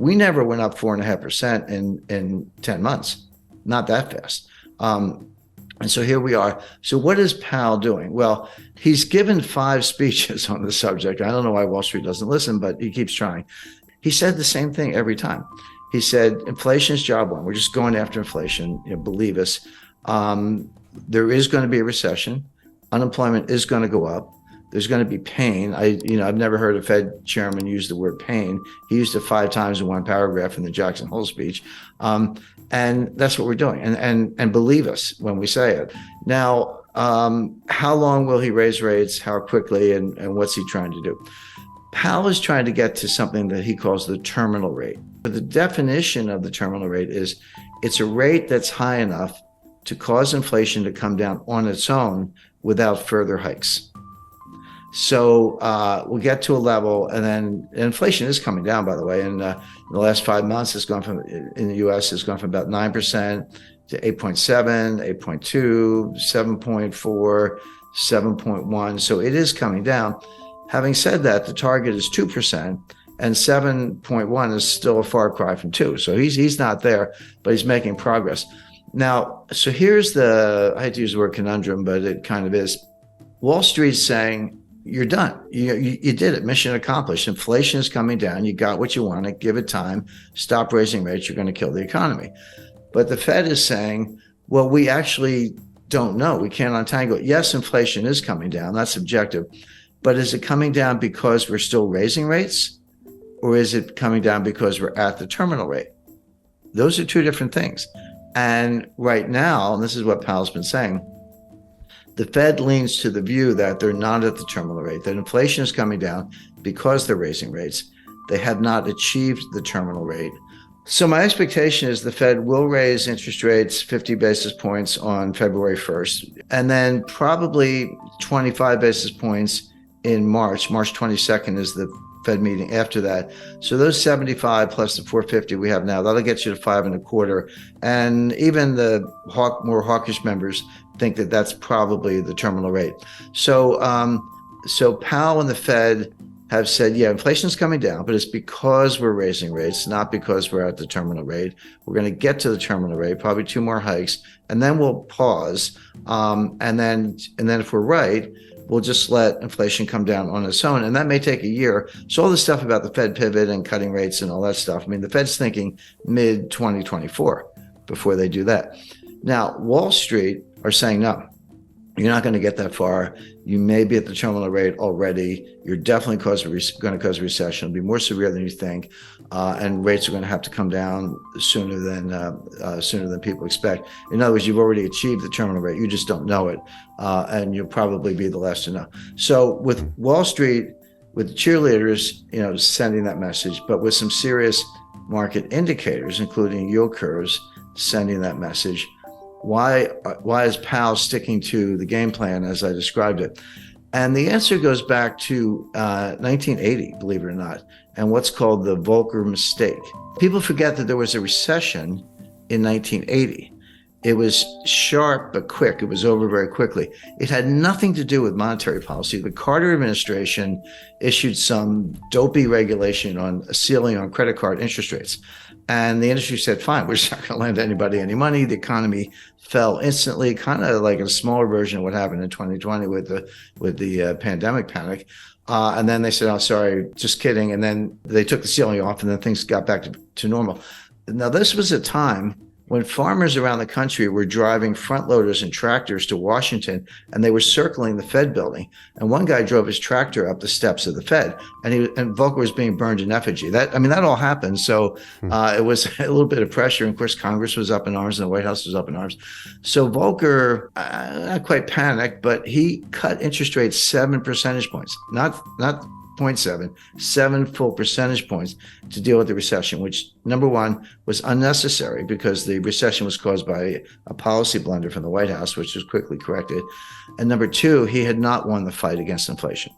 We never went up 4.5% in 10 months, not that fast. And so here we are. So what is Powell doing? Well, he's given 5 speeches on the subject. I don't know why Wall Street doesn't listen, but he keeps trying. He said the same thing every time. He said, inflation is job one. We're just going after inflation. Believe us. There is going to be a recession. Unemployment is going to go up. There's going to be pain. I've never heard a Fed chairman use the word pain. He used it 5 times in one paragraph in the Jackson Hole speech. And that's what we're doing. And believe us when we say it. Now, how long will he raise rates? How quickly? And what's he trying to do? Powell is trying to get to something that he calls the terminal rate. But the definition of the terminal rate is it's a rate that's high enough to cause inflation to come down on its own without further hikes. So we'll get to a level, and then inflation is coming down, by the way. And in the last 5 months, it's gone from, in the U.S., it's gone from about 9% to 8.7, 8.2, 7.4, 7.1. So it is coming down. Having said that, the target is 2%, and 7.1 is still a far cry from 2. So he's not there, but he's making progress. Now, so here's I hate to use the word conundrum, but it kind of is. Wall Street's saying, you're done. You did it. Mission accomplished. Inflation is coming down. You got what you wanted. Give it time. Stop raising rates. You're going to kill the economy. But the Fed is saying, well, we actually don't know. We can't untangle it. Yes, inflation is coming down. That's objective. But is it coming down because we're still raising rates? Or is it coming down because we're at the terminal rate? Those are 2 different things. And right now, and this is what Powell's been saying, the Fed leans to the view that they're not at the terminal rate, that inflation is coming down because they're raising rates. They have not achieved the terminal rate. So my expectation is the Fed will raise interest rates 50 basis points on February 1st, and then probably 25 basis points in March. March 22nd is the Fed meeting after that. So those 75 plus the 450 we have now, that'll get you to 5.25. And even the more hawkish members think that that's probably the terminal rate. So Powell and the Fed have said, yeah, inflation's coming down, but it's because we're raising rates, not because we're at the terminal rate. We're going to get to the terminal rate, probably 2 more hikes, and then we'll pause. And then if we're right, we'll just let inflation come down on its own. And that may take a year. So all this stuff about the Fed pivot and cutting rates and all that stuff, I mean, the Fed's thinking mid-2024 before they do that. Now, Wall Street are saying, no, you're not going to get that far. You may be at the terminal rate already. You're definitely going to cause a recession. It'll be more severe than you think. And rates are going to have to come down sooner than people expect. In other words, you've already achieved the terminal rate. You just don't know it. And you'll probably be the last to know. So with Wall Street, with the cheerleaders, sending that message, but with some serious market indicators, including yield curves, sending that message, why is Powell sticking to the game plan as I described it? And the answer goes back to 1980, believe it or not, and what's called the Volcker mistake. People forget that there was a recession in 1980. It was sharp but quick. It was over very quickly. It had nothing to do with monetary policy. The Carter administration issued some dopey regulation on a ceiling on credit card interest rates. And the industry said, fine, we're just not going to lend anybody any money. The economy fell instantly, kind of like a smaller version of what happened in 2020 with the pandemic panic. And then they said, oh, sorry, just kidding. And then they took the ceiling off, and then things got back to normal. Now, this was a time when farmers around the country were driving front loaders and tractors to Washington, and they were circling the Fed building. And one guy drove his tractor up the steps of the Fed, and Volcker was being burned in effigy. That all happened. So it was a little bit of pressure. And of course, Congress was up in arms and the White House was up in arms. So Volcker, not quite panicked, but he cut interest rates 7 percentage points, not 0.7, 7 full percentage points to deal with the recession, which, number one, was unnecessary because the recession was caused by a policy blunder from the White House, which was quickly corrected. And number two, he had not won the fight against inflation.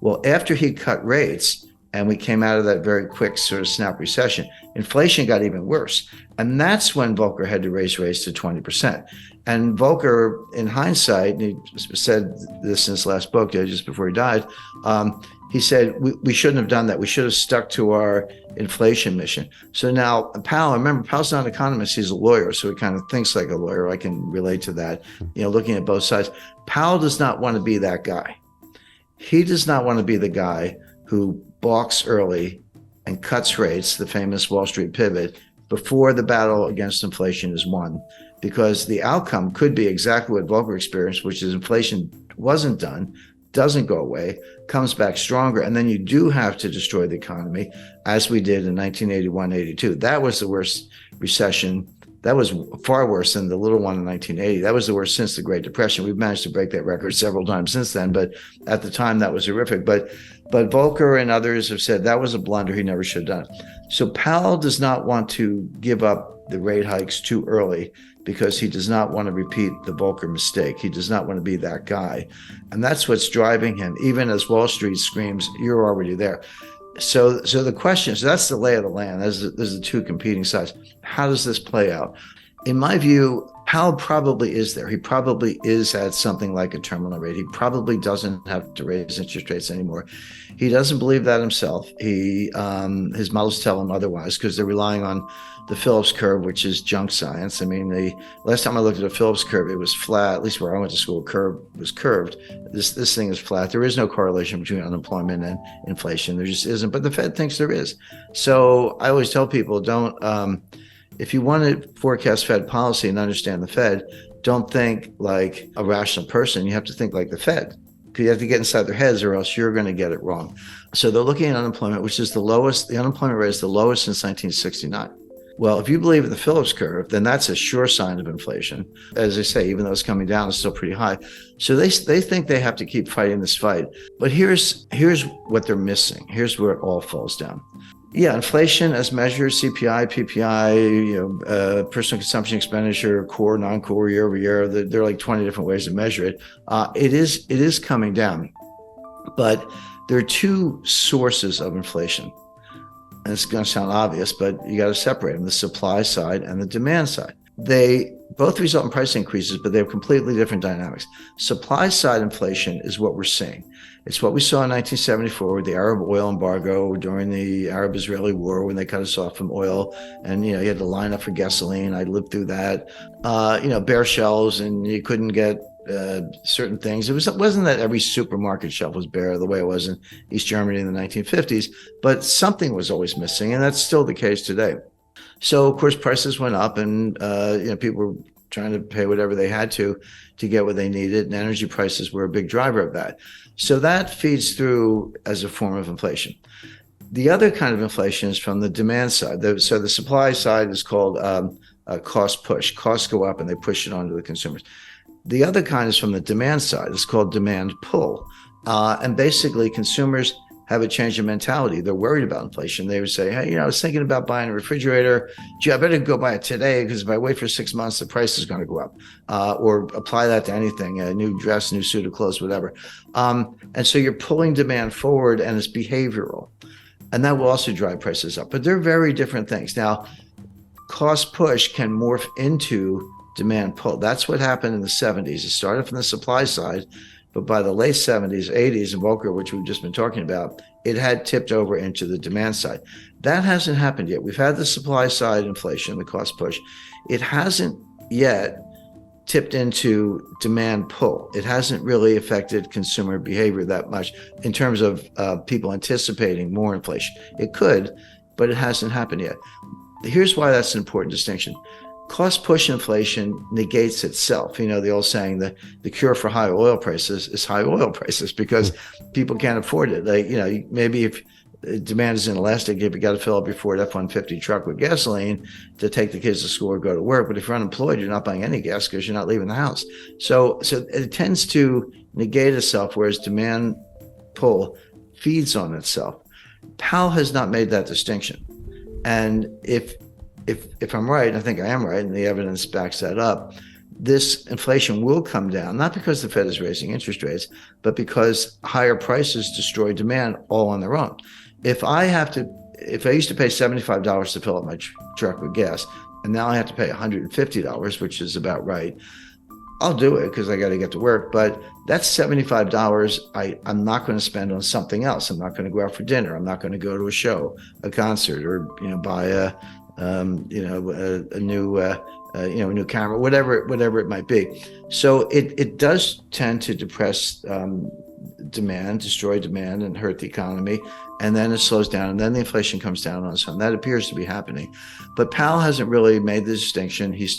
Well, after he cut rates and we came out of that very quick sort of snap recession, inflation got even worse. And that's when Volcker had to raise rates to 20%. And Volcker, in hindsight, and he said this in his last book just before he died, he said we shouldn't have done that. We should have stuck to our inflation mission. So now Powell, remember, Powell's not an economist, he's a lawyer, so he kind of thinks like a lawyer. I can relate to that, looking at both sides. Powell does not want to be that guy. He does not want to be the guy who balks early and cuts rates, the famous Wall Street pivot, before the battle against inflation is won, because the outcome could be exactly what Volcker experienced, which is inflation wasn't done, doesn't go away, comes back stronger, and then you do have to destroy the economy, as we did in 1981-82. That was the worst recession. That was far worse than the little one in 1980. That was the worst since the Great Depression. We've managed to break that record several times since then, but at the time that was horrific. But Volcker and others have said that was a blunder. He never should have done it. So Powell does not want to give up the rate hikes too early because he does not want to repeat the Volcker mistake. He does not want to be that guy. And that's what's driving him, even as Wall Street screams, you're already there. So the question is, that's the lay of the land. There's the two competing sides. How does this play out? In my view, Powell probably is there. He probably is at something like a terminal rate. He probably doesn't have to raise interest rates anymore. He doesn't believe that himself. His models tell him otherwise because they're relying on the Phillips curve, which is junk science. I mean, the last time I looked at a Phillips curve, it was flat. At least where I went to school, curve was curved. This thing is flat. There is no correlation between unemployment and inflation. There just isn't. But the Fed thinks there is. So I always tell people, don't. If you want to forecast Fed policy and understand the Fed, don't think like a rational person. You have to think like the Fed. You have to get inside their heads or else you're going to get it wrong. So they're looking at unemployment, which is the lowest. The unemployment rate is the lowest since 1969. Well, if you believe in the Phillips curve, then that's a sure sign of inflation. As I say, even though it's coming down, it's still pretty high. So they think they have to keep fighting this fight. But here's what they're missing. Here's where it all falls down. Yeah, inflation as measured, CPI, PPI, personal consumption expenditure, core, non-core, year over year. There are like 20 different ways to measure it. It is coming down, but there are two sources of inflation. And it's going to sound obvious, but you got to separate them: the supply side and the demand side. They both result in price increases, but they have completely different dynamics. Supply side inflation is what we're seeing. It's what we saw in 1974 with the Arab oil embargo during the Arab-Israeli war when they cut us off from oil, and you had to line up for gasoline. I lived through that. Bare shelves, and you couldn't get certain things. It wasn't that every supermarket shelf was bare the way it was in East Germany in the 1950s, but something was always missing, and that's still the case today. So of course prices went up, and people were trying to pay whatever they had to get what they needed, and energy prices were a big driver of that. So that feeds through as a form of inflation. The other kind of inflation is from the demand side. So the supply side is called a cost push. Costs go up and they push it onto the consumers. The other kind is from the demand side. It's called demand pull. And basically consumers have a change in mentality. They're worried about inflation. They would say, hey, I was thinking about buying a refrigerator. Gee, I better go buy it today because if I wait for 6 months, the price is going to go up. Or apply that to anything, a new dress, new suit of clothes, whatever. And so you're pulling demand forward, and it's behavioral. And that will also drive prices up. But they're very different things. Now, cost push can morph into demand pull. That's what happened in the 70s. It started from the supply side, but by the late 70s, 80s, and Volcker, which we've just been talking about, it had tipped over into the demand side. That hasn't happened yet. We've had the supply side inflation, the cost push. It hasn't yet tipped into demand pull. It hasn't really affected consumer behavior that much in terms of people anticipating more inflation. It could, but it hasn't happened yet. Here's why that's an important distinction. Cost push inflation negates itself. The old saying that the cure for high oil prices is high oil prices because people can't afford it. Maybe if demand is inelastic, if you got to fill up your Ford F-150 truck with gasoline to take the kids to school or go to work. But if you're unemployed, you're not buying any gas because you're not leaving the house. So it tends to negate itself, whereas demand pull feeds on itself. Powell has not made that distinction. And if I'm right, I think I am right, and the evidence backs that up, this inflation will come down, not because the Fed is raising interest rates, but because higher prices destroy demand all on their own. If I used to pay $75 to fill up my truck with gas, and now I have to pay $150, which is about right, I'll do it because I got to get to work. But that's $75 I'm not going to spend on something else. I'm not going to go out for dinner. I'm not going to go to a show, a concert, or buy a new camera, whatever it might be. So it does tend to depress demand, destroy demand, and hurt the economy. And then it slows down, and then the inflation comes down on its own. That appears to be happening. But Powell hasn't really made the distinction. He's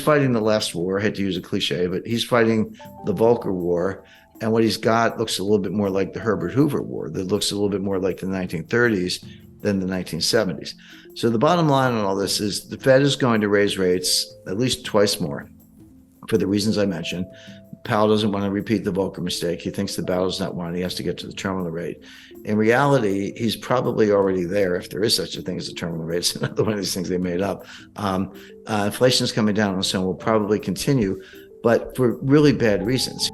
fighting the last war. I hate to use a cliche, but he's fighting the Volcker War. And what he's got looks a little bit more like the Herbert Hoover War. That looks a little bit more like the 1930s than the 1970s. So the bottom line on all this is the Fed is going to raise rates at least twice more for the reasons I mentioned. Powell doesn't want to repeat the Volcker mistake. He thinks the battle's not won. He has to get to the terminal rate. In reality, he's probably already there, if there is such a thing as a terminal rate. It's another one of these things they made up. Inflation is coming down, and so will probably continue, but for really bad reasons.